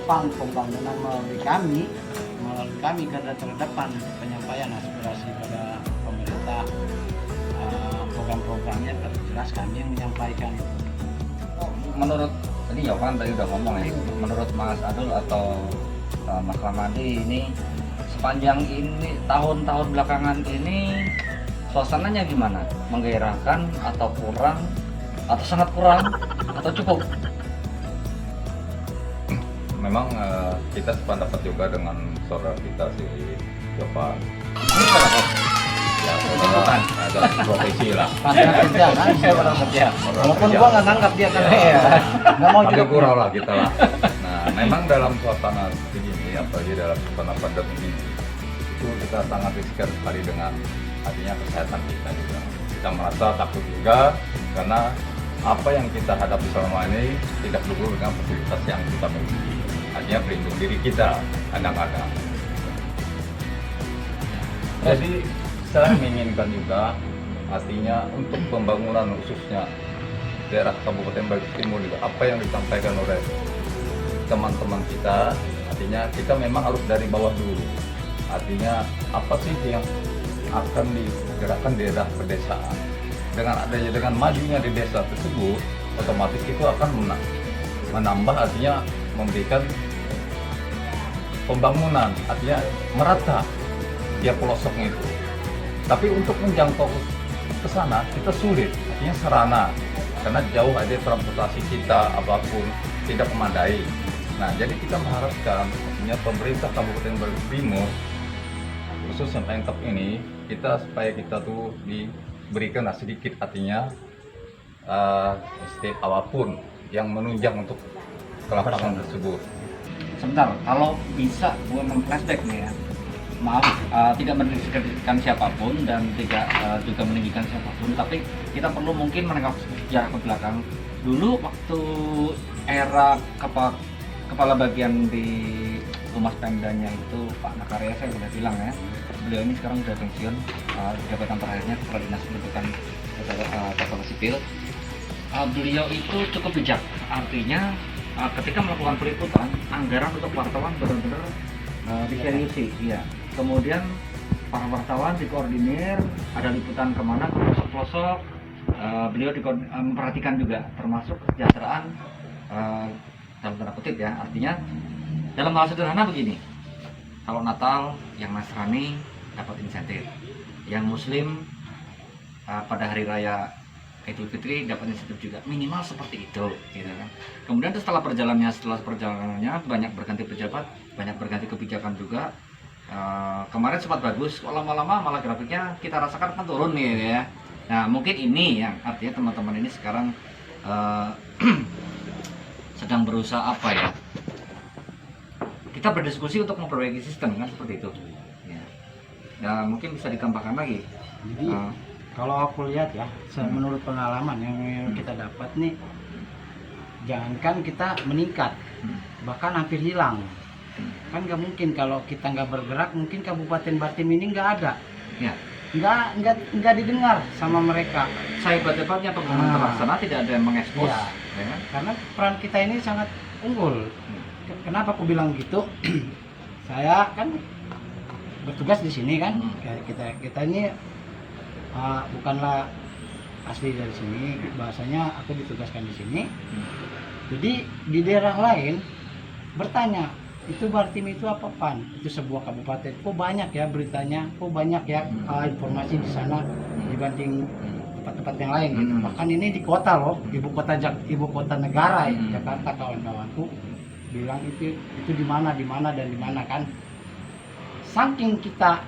menopang pembangunan melalui kami garda terdepan penyampaian aspirasi pada pemerintah, program-programnya jelas kami yang menyampaikan. Menurut tadi Yohan tadi udah ngomong ya, menurut Mas Adul atau Mas Ramadi ini sepanjang ini tahun-tahun belakangan ini suasananya gimana? Menggairahkan atau kurang atau sangat kurang atau cukup? Memang kita sependapat juga dengan saudara kita si Yohan. Ini berapa? Ya, saudara dalam profesi lah. Partner kerja kan, Orang kerja. walaupun gua nggak nangkap dia kan, nggak mau Tapi juga kurang lah kita lah. Nah, memang dalam suasana seperti ini, apalagi dalam suasana pandemi ini, itu kita sangat riskan sekali dengan artinya kesehatan kita juga. Kita merasa takut juga karena apa yang kita hadapi selama ini tidak didukung dengan fasilitas yang kita miliki. Artinya pelindung diri kita kadang-kadang. Jadi saya menginginkan juga artinya untuk pembangunan khususnya daerah Kabupaten Brebes Timur juga apa yang disampaikan oleh teman-teman kita, artinya kita memang harus dari bawah dulu. Artinya apa sih yang akan digerakkan di daerah pedesaan. Dengan majunya di desa tersebut, otomatis itu akan menambah artinya memberikan pembangunan, artinya merata dia pelosoknya itu. Tapi untuk menjangkau ke sana kita sulit, artinya sarana karena jauh ada transportasi kita apapun tidak memadai. Nah, jadi kita mengharapkan artinya pemerintah Kabupaten Brebes Timur khususnya Pemkab ini supaya kita tuh diberikan sedikit artinya step apapun yang menunjang untuk ke lapangan tersebut. Sebentar, kalau bisa gue flashback nih ya. Maaf, tidak mendiskreditkan siapapun dan tidak juga meninggikan siapapun, tapi kita perlu mungkin menengok sejarah ke belakang. Dulu waktu era kepala bagian di Humas Pemdanya itu Pak Nakarya, saya sudah bilang ya, beliau ini sekarang sudah pensiun, jabatan terakhirnya Kepala Dinas Pendidikan Catatan Sipil. Beliau itu cukup bijak, artinya ketika melakukan peliputan, anggaran untuk wartawan benar-benar diseriusi, ya. Kemudian para wartawan dikoordinir, ada liputan kemana, ke pelosok-pelosok, beliau memperhatikan juga, termasuk kesejahteraan dalam tanda kutip ya, artinya dalam hal sederhana begini, kalau Natal yang Nasrani dapat insentif, yang Muslim pada hari raya Idul Fitri dapat insentif juga, minimal seperti itu, gitu kan. Kemudian setelah perjalanannya banyak berganti pejabat, banyak berganti kebijakan juga. Kemarin sempat bagus, kok lama-lama malah grafiknya kita rasakan kan turun nih ya. Nah, mungkin ini yang artinya teman-teman ini sekarang sedang berusaha apa ya? Kita berdiskusi untuk memperbaiki sistem kan seperti itu. Ya. Dan mungkin bisa ditambahkan lagi. Jadi kalau aku lihat ya, menurut pengalaman yang kita dapat nih, jangankan kita meningkat, bahkan hampir hilang. Kan nggak mungkin kalau kita nggak bergerak, mungkin Kabupaten Bartim ini nggak ada, Ya. nggak didengar sama mereka. Saya hebatnya pembangunan terlaksana tidak ada yang mengekspos, Ya. ya kan? Karena peran kita ini sangat unggul. Kenapa aku bilang gitu? Saya kan bertugas di sini kan, kita ini bukanlah asli dari sini, bahasanya aku ditugaskan di sini. Jadi di daerah lain bertanya, itu Bartim itu apa Pan? Itu sebuah kabupaten. Kok banyak ya beritanya? Kok banyak ya informasi di sana dibanding tempat-tempat yang lain gitu. Bahkan ini di kota loh, ibu kota negara ya, Jakarta, kawan-kawanku bilang itu di mana dan di mana kan. Saking kita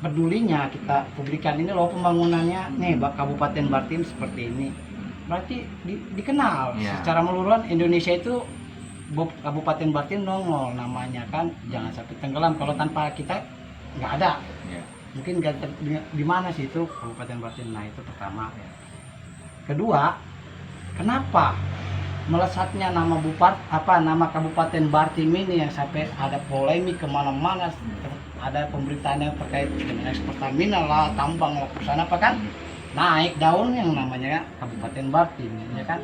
pedulinya, kita publikan ini loh pembangunannya nih Kabupaten Bartim seperti ini. Berarti dikenal secara menyeluruh Indonesia itu Kabupaten Bartim nongol namanya kan, jangan sampai tenggelam kalau tanpa kita nggak ada. Mungkin di mana sih itu Kabupaten Bartim. Nah, itu pertama. Kedua, kenapa melesatnya nama nama Kabupaten Bartim ini yang sampai ada polemik kemana-mana, ada pemberitaan yang terkait dengan ekspor terminal lah, tambang lah, perusahaan apa kan, naik daun yang namanya Kabupaten Bartim, ya kan.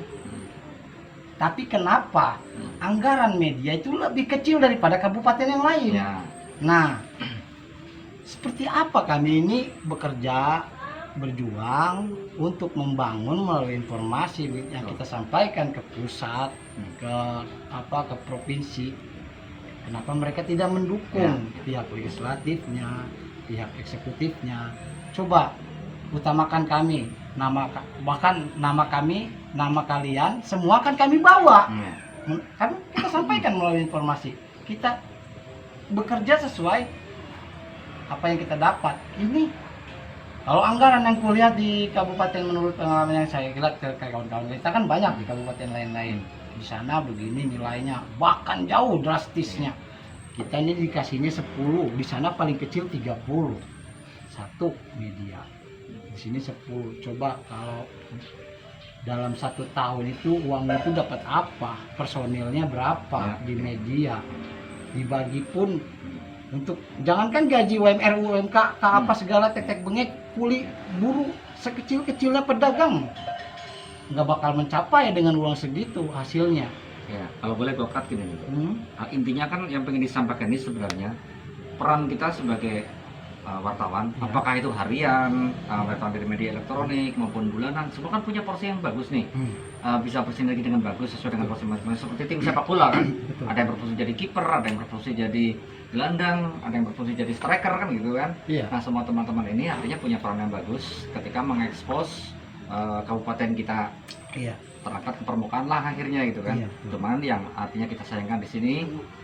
Tapi kenapa anggaran media itu lebih kecil daripada kabupaten yang lain? Ya. Nah, seperti apa kami ini bekerja, berjuang untuk membangun melalui informasi yang kita sampaikan ke pusat, ke provinsi. Kenapa mereka tidak mendukung pihak legislatifnya, pihak eksekutifnya? Coba utamakan kami, bahkan nama kami, nama kalian, semua kan kami bawa. Kan kita sampaikan melalui informasi. Kita bekerja sesuai apa yang kita dapat. Ini kalau anggaran yang kulihat di kabupaten menurut pengalaman yang saya lihat ke kawan-kawan kita kan banyak di kabupaten lain-lain. Di sana begini nilainya, bahkan jauh drastisnya. Kita ini dikasihnya 10, di sana paling kecil 30. Satu media. Di sini 10. Coba kalau dalam 1 tahun itu uang itu dapat apa? Personilnya berapa di media? Dibagi pun untuk jangankan gaji UMR, UMK, apa segala tetek bengek, kuli buruh sekecil-kecilnya pedagang nggak bakal mencapai dengan uang segitu hasilnya. Ya, kalau boleh gue cut gini nih. Intinya kan yang pengen disampaikan ini sebenarnya peran kita sebagai wartawan, apakah itu harian, wartawan dari media elektronik maupun bulanan, semua kan punya porsi yang bagus nih. Bisa bersinergi dengan bagus sesuai dengan porsi masing-masing. Seperti tim sepak bola kan, ada yang berfungsi jadi kiper, ada yang berfungsi jadi gelandang, ada yang berfungsi jadi striker kan gitu kan. Nah, semua teman-teman ini artinya punya peran yang bagus ketika mengekspos kabupaten kita terangkat ke permukaan lah akhirnya gitu kan. Cuman yang artinya kita sayangkan di sini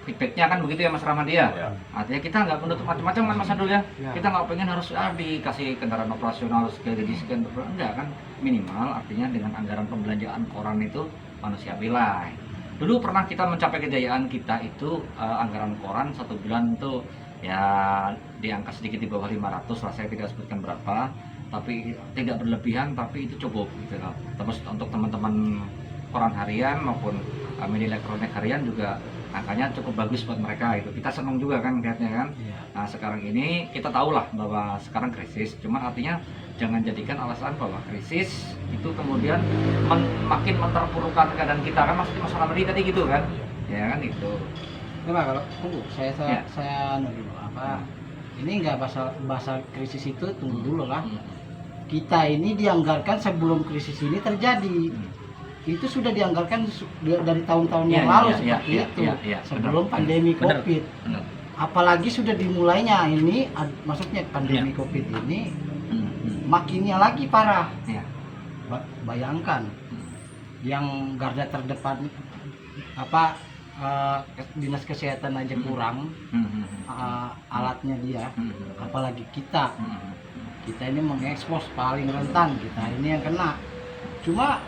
feedbacknya kan begitu ya Mas Rahmadi ya. Artinya kita nggak menutup macam-macam kan Mas Adul ya. Kita nggak pengen harus dikasih kendaraan operasional sekian enggak kan, minimal artinya dengan anggaran pembelanjaan koran itu manusiawi lah. Dulu pernah kita mencapai kejayaan kita itu anggaran koran 1 bulan itu ya di angka sedikit di bawah 500 lah, saya tidak sebutkan berapa, tapi tidak berlebihan, tapi itu cukup gitu loh. Terus untuk teman-teman koran harian maupun media elektronik harian juga angkanya cukup bagus buat mereka itu. Kita senang juga kan lihatnya kan. Nah, sekarang ini kita tahu lah bahwa sekarang krisis, cuman artinya jangan jadikan alasan bahwa krisis itu kemudian makin memperburukkan keadaan kita kan, maksudnya masalah tadi gitu kan. Ya kan itu. Coba kalau tunggu saya dulu ini nggak bahasa krisis itu, tunggu dulu lah. Kita ini dianggarkan sebelum krisis ini terjadi. Itu sudah dianggarkan dari tahun-tahun yang lalu seperti itu, sebelum pandemi COVID. Apalagi sudah dimulainya ini, maksudnya pandemi COVID ini makinnya lagi parah. Bayangkan yang garda terdepan dinas kesehatan aja kurang alatnya dia, apalagi kita ini mengekspos paling rentan, kita ini yang kena. Cuma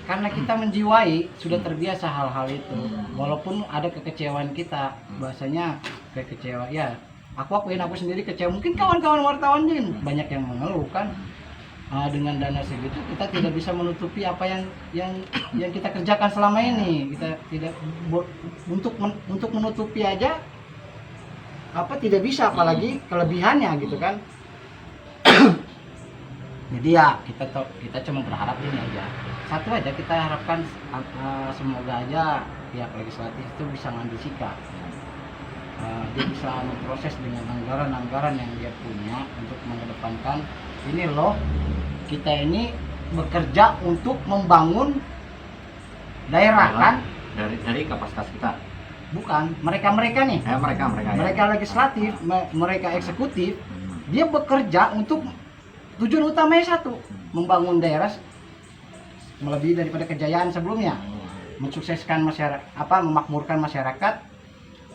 karena kita menjiwai sudah terbiasa hal-hal itu, walaupun ada kekecewaan kita, bahasanya kekecewa ya, aku sendiri kecewa, mungkin kawan-kawan wartawan ini banyak yang mengeluh kan. Dengan dana segitu kita tidak bisa menutupi apa yang kita kerjakan selama ini. Kita tidak untuk menutupi aja tidak bisa, apalagi kelebihannya gitu kan. Jadi ya kita cuma berharap ini aja, satu aja kita harapkan, semoga aja pihak legislatif itu bisa ngambil sikap. Dia bisa memproses dengan anggaran-anggaran yang dia punya untuk mengedepankan ini loh, kita ini bekerja untuk membangun daerah kan, dari kapasitas kita. Bukan mereka nih, mereka legislatif, mereka eksekutif, dia bekerja untuk tujuan utamanya satu, membangun daerah melebihi daripada kejayaan sebelumnya, mensukseskan masyarakat, memakmurkan masyarakat,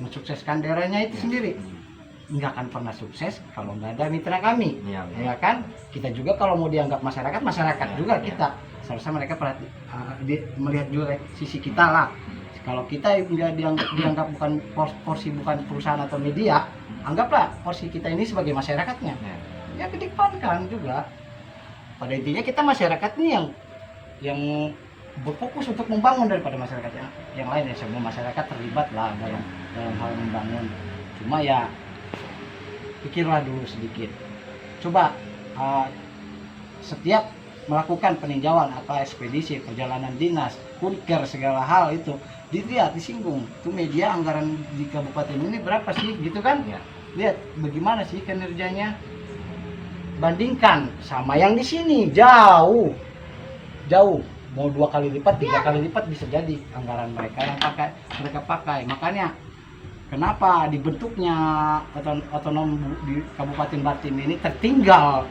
mensukseskan daerahnya itu sendiri. Nggak akan pernah sukses kalau nggak ada mitra kami, ya kan. Kita juga kalau mau dianggap masyarakat juga kita seharusnya mereka melihat juga sisi kita lah. Kalau kita dianggap bukan porsi, bukan perusahaan atau media, anggaplah porsi kita ini sebagai masyarakatnya. Ya kedepankan juga. Pada intinya kita masyarakat ini yang berfokus untuk membangun daripada masyarakat yang lain ya. Semua masyarakat terlibat lah dalam hal membangun. Cuma ya pikirlah dulu sedikit. Coba setiap melakukan peninjauan apa ekspedisi, perjalanan dinas, kunker, segala hal itu dilihat, disinggung. Itu media anggaran di kabupaten ini berapa sih gitu kan? Ya. Lihat bagaimana sih kinerjanya. Bandingkan sama yang di sini, jauh. Mau 2 kali lipat, 3 kali lipat bisa jadi anggaran mereka yang mereka pakai. Makanya kenapa dibentuknya otonom di Kabupaten Banten ini tertinggal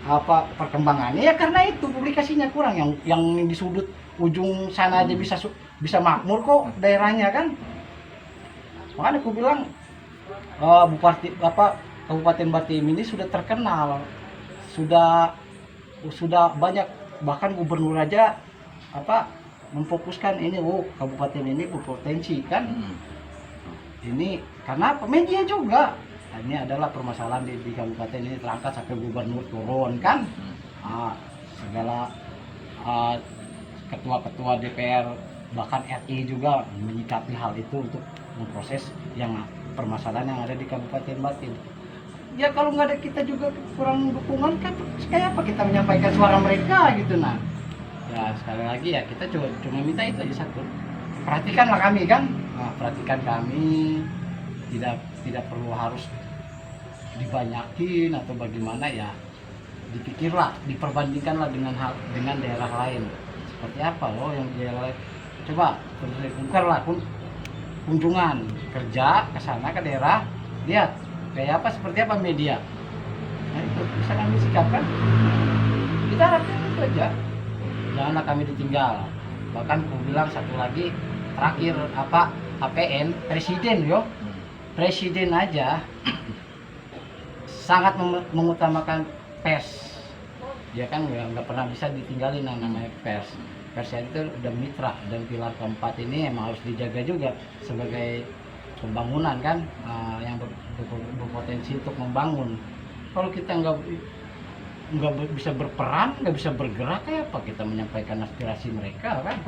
apa perkembangannya, ya karena itu publikasinya kurang. Yang di sudut ujung sana aja bisa makmur kok daerahnya kan. Makanya aku bilang Bupati Kabupaten Banten ini sudah terkenal, sudah banyak, bahkan gubernur aja memfokuskan ini, kabupaten ini berpotensi kan. Ini karena apa? Media juga. Ini adalah permasalahan di kabupaten ini terangkat sampai gubernur turun kan. Segala ketua-ketua DPR bahkan RI juga menyikapi hal itu untuk memproses yang permasalahan yang ada di Kabupaten Banten. Ya kalau nggak ada kita juga kurang dukungan kan, kayak apa kita menyampaikan suara mereka gitu. Nah ya sekali lagi ya kita cuma minta itu aja satu, perhatikanlah kami kan. Perhatikan kami, tidak perlu harus dibanyakin atau bagaimana, ya dipikirlah, diperbandingkanlah dengan daerah lain seperti apa loh yang daerah lain. Coba kunkerlah kunjungan kerja ke sana ke daerah, lihat kayak apa, seperti apa media. Nah itu bisa kami sikapkan. Kita harapkan itu aja, janganlah kami ditinggal. Bahkan aku bilang satu lagi terakhir APN presiden aja sangat mengutamakan pers. Dia kan nggak pernah bisa ditinggalin namanya pers. Pers itu udah mitra dan pilar keempat ini emang harus dijaga juga sebagai pembangunan kan, yang berpotensi untuk membangun. Kalau kita nggak bisa berperan, nggak bisa bergerak, kayak apa kita menyampaikan aspirasi mereka kan?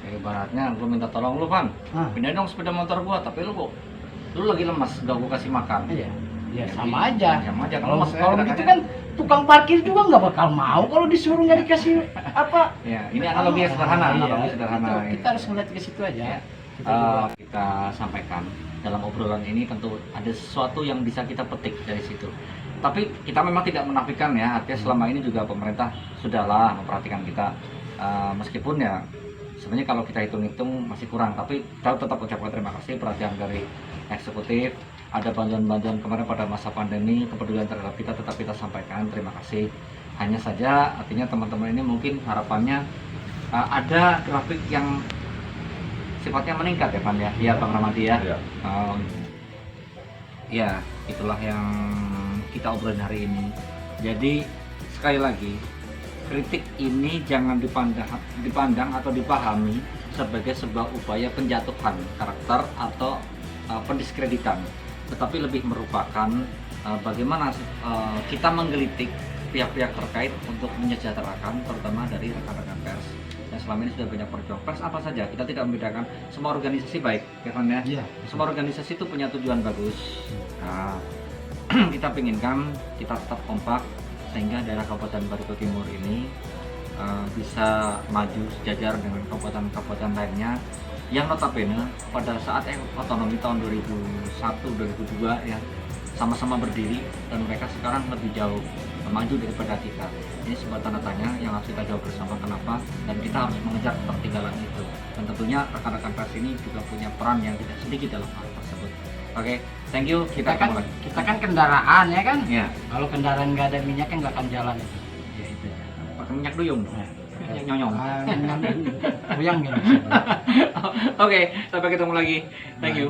Ibaratnya gue minta tolong lu Van, pindahin dong sepeda motor gua, tapi lu lagi lemas, udah gua kasih makan. Iya, ya, sama aja. Kalau gitu gitu kan tukang parkir juga nggak bakal mau kalau disuruh nggak dikasih apa. Ya, ini analogi sederhana, Kita harus melihat ke situ aja. Ya. Kita sampaikan dalam obrolan ini tentu ada sesuatu yang bisa kita petik dari situ. Tapi kita memang tidak menafikan ya, artinya selama ini juga pemerintah sudahlah memperhatikan kita, meskipun ya sebenarnya kalau kita hitung-hitung masih kurang, tapi kita tetap ucapkan terima kasih perhatian dari eksekutif. Ada bantuan-bantuan kemarin pada masa pandemi, kepedulian terhadap kita tetap kita sampaikan, terima kasih. Hanya saja artinya teman-teman ini mungkin harapannya ada grafik yang sifatnya meningkat ya Pan ya, ya Bang Ramadi ya. Ya itulah yang kita obrolin hari ini. Jadi sekali lagi, kritik ini jangan dipandang atau dipahami sebagai sebuah upaya penjatuhan karakter atau pendiskreditan, tetapi lebih merupakan bagaimana kita menggelitik pihak-pihak terkait untuk menyejahterakan, terutama dari rekan-rekan pers. Dan selama ini sudah banyak perjuangan pers apa saja, kita tidak membedakan, semua organisasi baik, ya kan ya? Iya. Semua organisasi itu punya tujuan bagus. Nah, kita inginkan kita tetap kompak sehingga daerah Kabupaten Barito Timur ini bisa maju sejajar dengan kabupaten-kabupaten lainnya yang notabene pada saat otonomi tahun 2001-2002 ya sama-sama berdiri, dan mereka sekarang lebih jauh maju daripada kita. Ini sebuah tanda tanya yang harus kita jawab bersama kenapa, dan kita harus mengejar ketertinggalan itu. Dan tentunya rekan-rekan pers ini juga punya peran yang tidak sedikit dalam hal tersebut. Oke, thank you. Kita kan kendaraan ya kan? Ya. Kalau kendaraan nggak ada minyaknya nggak akan jalan itu. Ya itu. Pakai minyak duyung. Minyak nyonyong. Kuyang gitu. Oke, sampai ketemu lagi. Thank you.